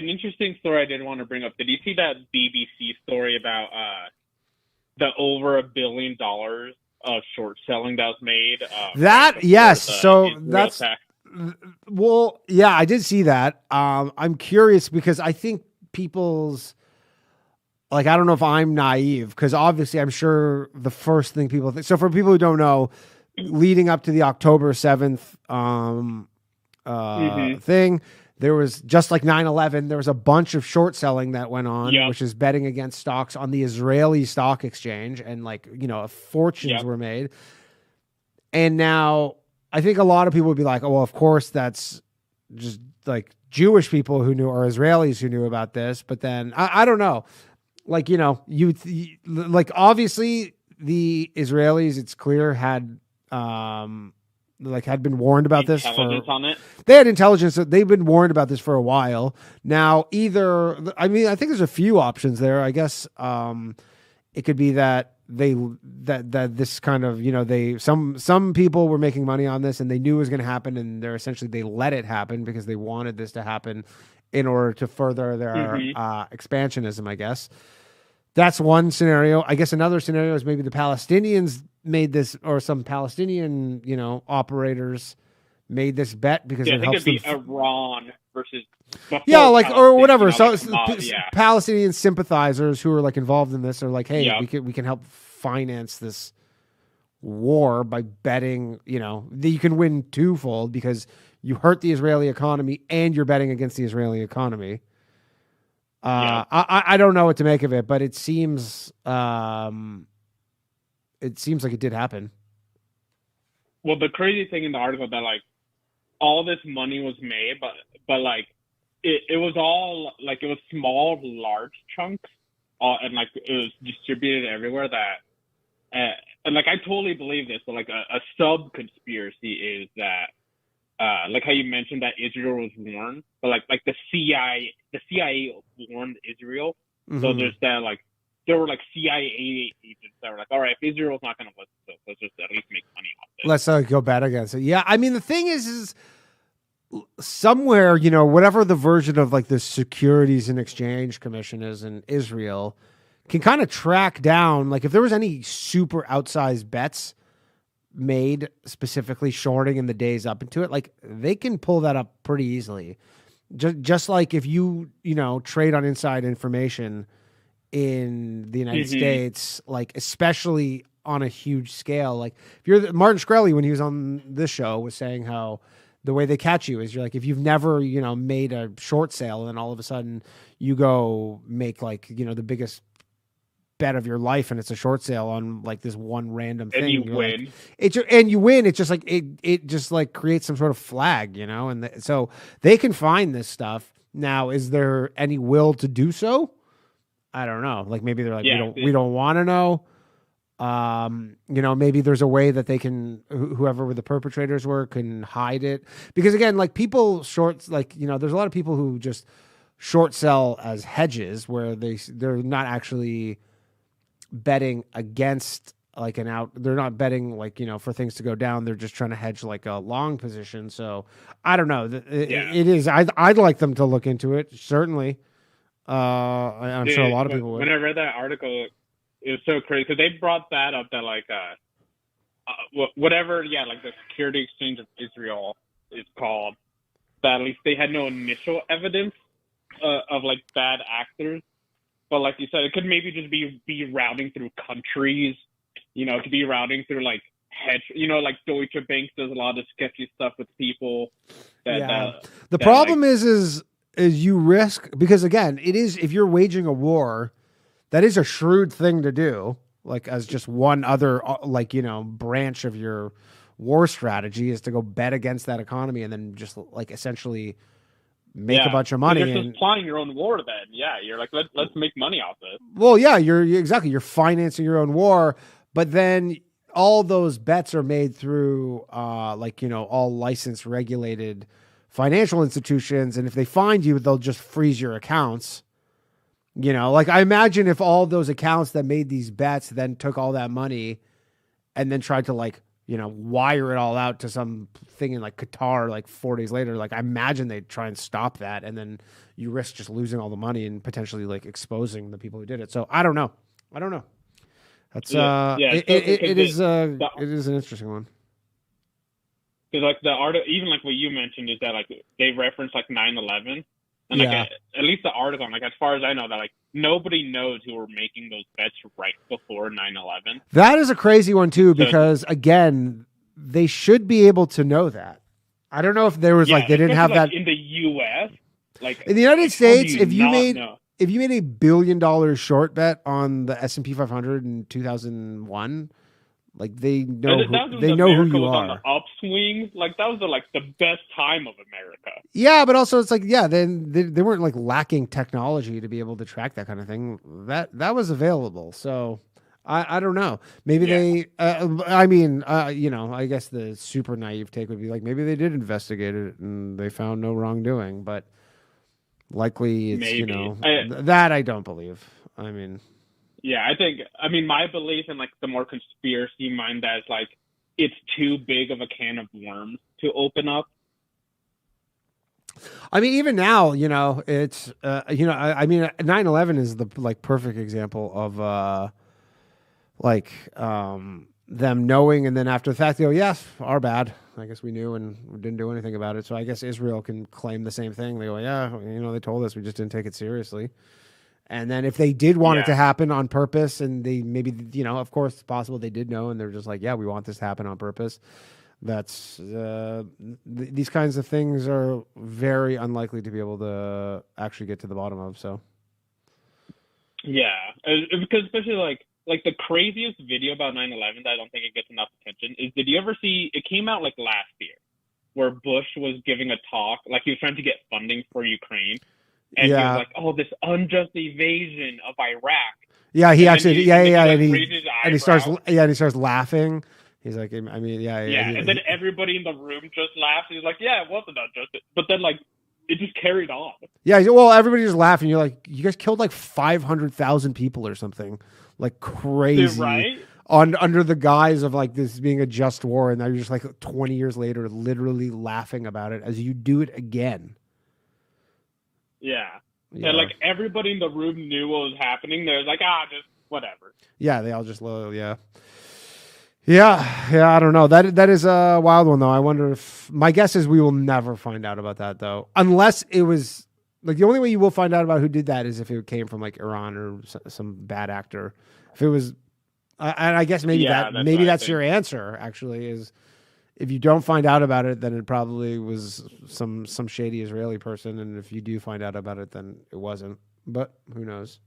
an interesting story I did want to bring up. Did you see that BBC story about the over $1 billion of short selling that was made right That before yes. the So Israel that's attack? well, yeah, I did see that. I'm curious because I think people's like I don't know if I'm naive because obviously I'm sure the first thing people think. So for people who don't know, leading up to the October 7th Mm-hmm. thing, there was just like 9/11. There was a bunch of short selling that went on, Yep. which is betting against stocks on the Israeli stock exchange, and like fortunes Yep. were made. And now I think a lot of people would be like, oh, well, of course, that's just like Jewish people who knew or Israelis who knew about this. But then I don't know. Like, like obviously the Israelis, it's clear, had been warned about this Intelligence on it. they had intelligence that they've been warned about this for a while. Now, I think there's a few options there. I guess it could be that that this kind of some people were making money on this and they knew it was going to happen and they let it happen because they wanted this to happen in order to further their Mm-hmm. expansionism, I guess. That's one scenario. I guess another scenario is maybe the Palestinians made this, or some Palestinian operators made this bet because Yeah, I it think helps it'd them. be Iran versus Yeah, before like or Palestine. whatever. So Yeah. Palestinian sympathizers who are like involved in this are like, hey, Yep. we can help finance this war by betting. That you can win twofold because you hurt the Israeli economy and you're betting against the Israeli economy. Yep. I don't know what to make of it, but it seems like it did happen. Well, the crazy thing in the article that like all this money was made, but like it was all like it was small, large chunks, and like it was distributed everywhere. And like I totally believe this, but like a sub conspiracy is that like how you mentioned that Israel was warned, but like the CIA warned Israel. So Mm-hmm. there's that like there were like CIA agents that were like, all right, if Israel's not going to listen to us, let's just at least make money off this. Let's go bad against it. Yeah, I mean the thing is somewhere whatever the version of like the Securities and Exchange Commission is in Israel can kind of track down like if there was any super outsized bets made specifically shorting in the days up into it, like they can pull that up pretty easily. Just like if trade on inside information in the United Mm-hmm. States, like especially on a huge scale. Like if you're Martin Shkreli, when he was on this show, was saying how the way they catch you is you're like if you've never made a short sale and then all of a sudden you go make like the biggest bet of your life and it's a short sale on like this one random And thing, you you're like win. and you win. It's just like it just like creates some sort of flag, and so they can find this stuff. Now, is there any will to do so? I don't know. Like maybe they're like Yeah. we don't want to know. Maybe there's a way that they can whoever the perpetrators were can hide it because again, like people shorts, like there's a lot of people who just short sell as hedges where they're not actually betting against like they're not betting like for things to go down, they're just trying to hedge like a long position. So I don't know. Yeah. It is I'd like them to look into it, certainly. I'm sure a Dude, lot of people would. when I read that article, it was so crazy because they brought that up that like whatever, yeah, like the Security Exchange of Israel is called, that at least they had no initial evidence of like bad actors. But like you said, it could maybe just be routing through countries. It could be routing through like hedge. Like Deutsche Bank does a lot of sketchy stuff with people. Yeah. The That like problem is you risk because again, it is if you're waging a war, that is a shrewd thing to do. Like as just one other branch of your war strategy is to go bet against that economy and then just like essentially make a yeah, bunch of because money you're just and supplying your own war. Then yeah, you're like let's make money off this. well, yeah, you're financing your own war, but then all those bets are made through all licensed regulated financial institutions, and if they find you, they'll just freeze your accounts. Like I imagine if all those accounts that made these bets then took all that money and then tried to like wire it all out to some thing in like Qatar like 4 days later. Like I imagine they'd try and stop that, and then you risk just losing all the money and potentially like exposing the people who did it. So I don't know. That's it is an interesting one. Because like the article, even like what you mentioned, is that like they reference like 9/11, and like at least the article, like as far as I know, that like nobody knows who were making those bets right before 9/11. That is a crazy one too, because again, they should be able to know that. I don't know if there was like they didn't have that in the U.S. Like in the United States. If you made $1 billion short bet on the S&P 500 in 2001. Like they know who you are. On the upswing, like that was the best time of America. Yeah, but also it's like then they weren't like lacking technology to be able to track that kind of thing. That was available. So I don't know. Maybe they. I guess the super naive take would be like maybe they did investigate it and they found no wrongdoing, but likely it's that I don't believe. I mean. Yeah, I mean, my belief in like the more conspiracy mind that's like it's too big of a can of worms to open up. I mean, even now, it's I mean, 9/11 is the like perfect example of them knowing, and then after the fact they go, yes, our bad. I guess we knew and we didn't do anything about it. So I guess Israel can claim the same thing. They go, yeah, they told us, we just didn't take it seriously. And then if they did want it to happen on purpose, and they maybe, of course it's possible they did know, and they're just like, yeah, we want this to happen on purpose. That's these kinds of things are very unlikely to be able to actually get to the bottom of. So, yeah, because especially like the craziest video about 9/11 that I don't think it gets enough attention is, did you ever see? It came out like last year, where Bush was giving a talk, like he was trying to get funding for Ukraine. And he was like, "Oh, this unjust invasion of Iraq." Yeah, he actually, and he starts laughing. He's like, I mean, and then everybody in the room just laughs. He's like, "Yeah, it wasn't unjust," but then like it just carried on. Yeah, well, everybody just laughing. You're like, you guys killed like 500,000 people or something, like crazy, right? Under the guise of like this being a just war, and now you're just like 20 years later, literally laughing about it as you do it again. Yeah. And like everybody in the room knew what was happening. They're like, just whatever. Yeah, they all just Yeah, I don't know. That is a wild one though. I wonder if, my guess is we will never find out about that though. Unless it was like, the only way you will find out about who did that is if it came from like Iran or some bad actor. If it was, and I guess maybe that's your answer actually, is if you don't find out about it, then it probably was some shady Israeli person. And if you do find out about it, then it wasn't. But who knows?